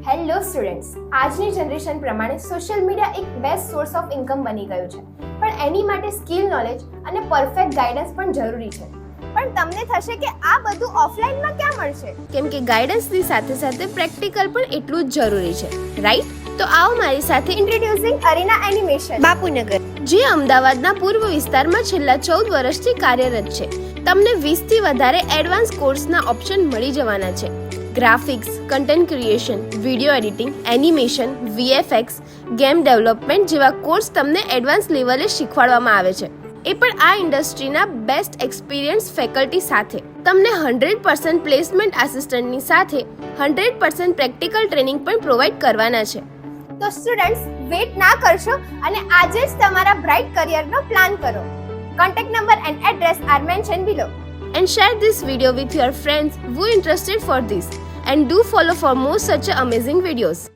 Hello students, આજની generation પ્રમાણે social media એક બેસ્ટ સોર્સ ઓફ ઇન્કમ બની ગયું છે, પણ એની માટે સ્કિલ નોલેજ અને પરફેક્ટ ગાઈડન્સ પણ જરૂરી છે. પણ તમને થશે કે આ બધું ઓફલાઈનમાં ક્યાં મળશે? કેમ કે ગાઈડન્સની સાથે સાથે પ્રેક્ટિકલ પણ એટલું જ જરૂરી છે, રાઈટ? તો આવો મારી સાથે ઇન્ટ્રોડ્યુસિંગ અરીના એનિમેશન, બાપુનગર, જે અમદાવાદના પૂર્વ વિસ્તારમાં છેલ્લા 14 વર્ષથી કાર્યરત છે. તમને 20 થી વધારે એડવાન્સ કોર્સના ઓપ્શન મળી જવાના છે. Graphics, content creation, video editing, animation, VFX, game development જેવા કોર્સ તમને એડવાન્સ લેવલે શીખવાડવામાં આવે છે. એ પણ આ ઇન્ડસ્ટ્રીના બેસ્ટ એક્સપિરિયન્સ ફેકલ્ટી સાથે. તમને 100% પ્લેસમેન્ટ આસિસ્ટન્ટની સાથે 100% પ્રેક્ટિકલ ટ્રેનિંગ પણ પ્રોવાઈડ કરવાના છે. તો સ્ટુડન્ટ્સ, વેટ ના કરશો અને આજે જ તમારા બ્રાઇટ કરિયરનો પ્લાન કરો. Contact number and address are mention below. And share this video with your friends who are interested for this, and do follow for more such amazing videos.